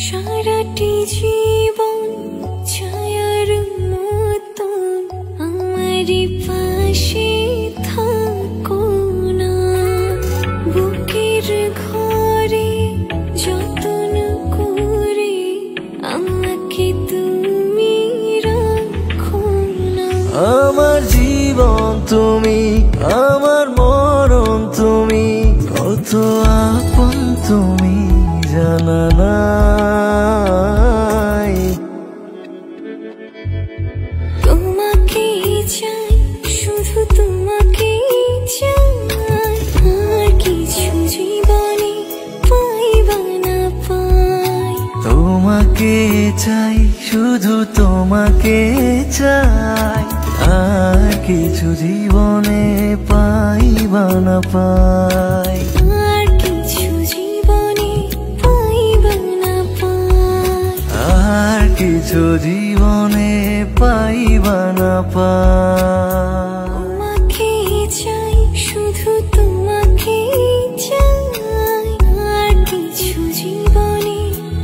সারাটি জীবন ছায়ার মতন আমারই পাশে থাকো না, বুকের ঘরে যতন করে আমাকে তুমি রাখো না। আমার জীবন তুমি, আমার মরণ তুমি, কত আপন তুমি জানা নাই। তোমাকে চাই, শুধু তোমাকে চাই, আর কিছু জীবনে পাইবা না পাই। তোমাকে চাই, শুধু তোমাকে চাই, আর কিছু জীবনে পাইবা না পাই। আর কিছু জীবনে পাইবা না পাই। আর কিছু জীবনে পাইবা না পাই। তোমাকে চাই, শুধু তোমাকে চাই, আর কিছু জীবনে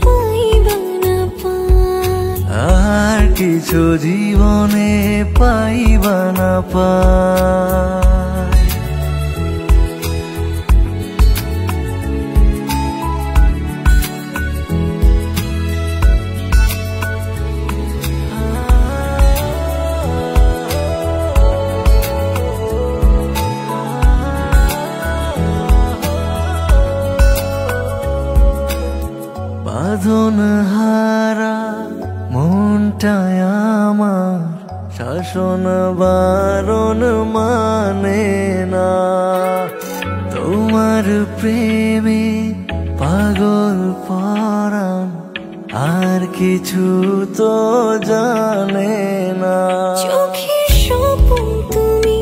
পাইবা না পাই। আর কিছু জীবনে পাইবা না পাই। বাঁধন হারা মনটায় আমার শাসন বারণ মানে না। তোমার প্রেমে পাগল পরাণ আর কিছু তো জানে না। চোখের স্বপন তুমি,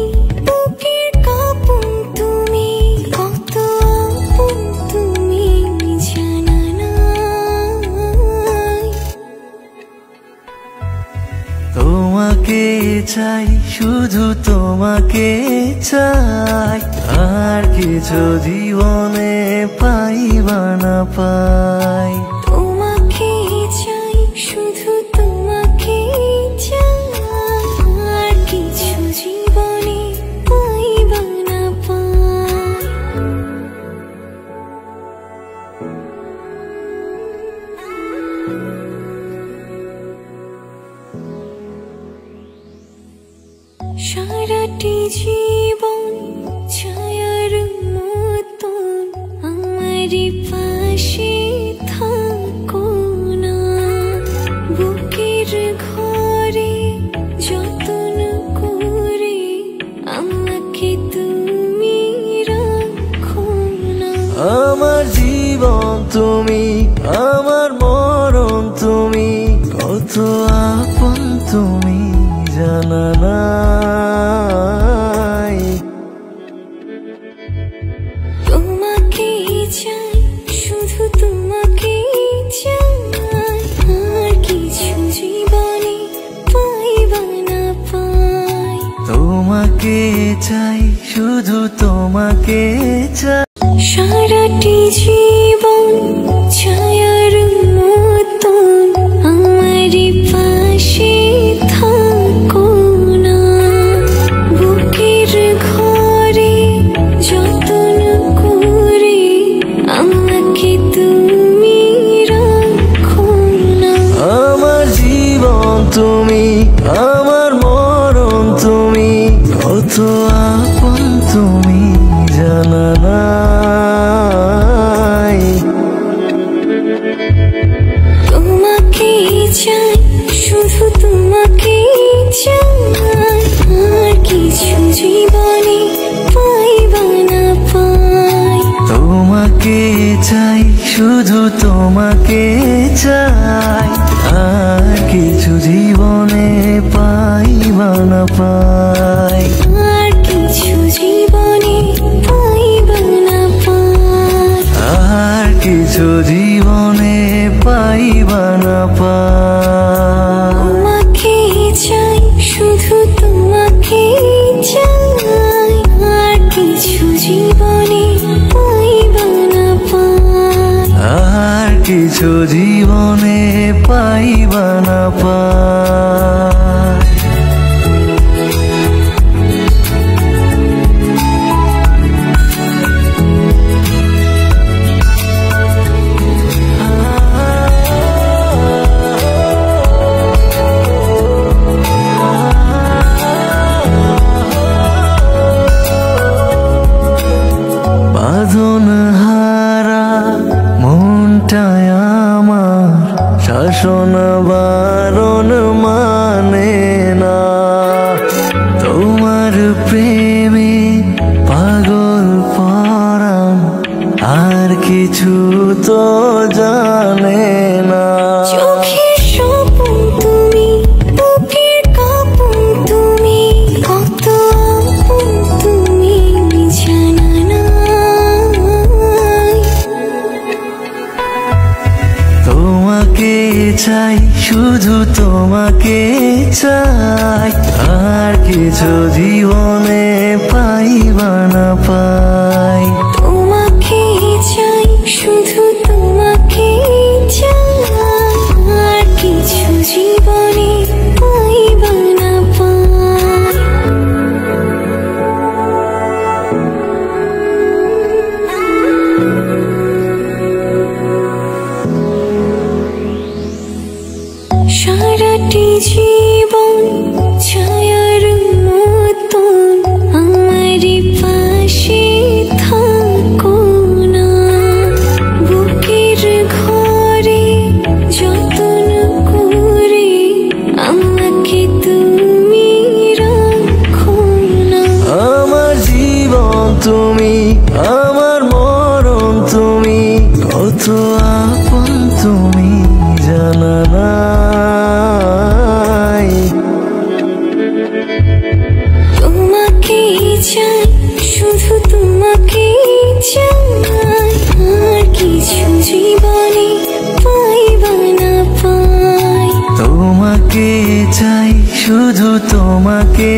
বুকের কাঁপন তুমি, কত আপন তুমি জানা নাই। তোমাকে চাই, শুধু তোমাকে চাই, আর কিছু জীবনে পাইবা না পাই। তোমাকে চাই, শুধু তোমাকে চাই, আর কিছু জীবনে পাইবা না পাই। সারাটি জীবন ছায়ার মতন আমারই পাশে থাকো না, বুকের ঘরে যতন করে আমাকে তুমি রাখো না। আমার জীবন তুমি, আমার মরণ তুমি, কত আপন তুমি জানা নাই। তোমাকে চাই, শুধু তোমাকে চাই, আর কিছু জীবনে পাইবা না পাই। তোমাকে চাই, শুধু তোমাকে চাই। সারাটি জীবন ছায়ার মতন আমারই পাশে থাকো না, বুকের ঘরে যতন করে আমাকে তুমি রাখো না। আমার জীবন তুমি, আমার মরণ তুমি, কত আপন তুমি জানা নাই। তোমাকে চাই, শুধু তোমাকে চাই, আর কিছু জীবনে পাইবা না পাই। তোমাকে চাই, শুধু তোমাকে চাই, আর কিছু জীবনে পাইবা না পাই। আর কিছু জীবনে পাইবা না পাই। আর কিছু জীবনে পাইবা না পাই। তোমাকে চাই, শুধু তোমাকে চাই, আর কিছু জীবনে পাইবা না পাই। আর কিছু কিছু জীবনে পাইবা না পাই। বাঁধন হারা মনটায় আমার শাসন বারণ মানে না, তোমার প্রেমে পাগল পরাণ আর কিছু তো জানে না। চোখের স্বপ্ন তুমি, বুকের কাঁপন তুমি, কত আপন তুমি জানা নাই। তোমাকে চাই, শুধু তোমাকে চাই, আর কিছু জীবনে পাইবা না পাই। তোমাকে চাই, শুধু তোমাকে চাই, আর কিছু জীবনে পাইবা না পাই। সারাটি জীবন ছায়ার মতন আমারই পাশে থাকো না, বুকের ঘরে যতন করে আমাকে তুমি রাখো না। আমার জীবন তুমি, আমার মরণ তুমি, কত আপন তুমি জানা নাই। তোমাকে চাই, শুধু তোমাকে চাই, আর কিছু জীবনে পাইবা না পাই। তোমাকে চাই, শুধু তোমাকে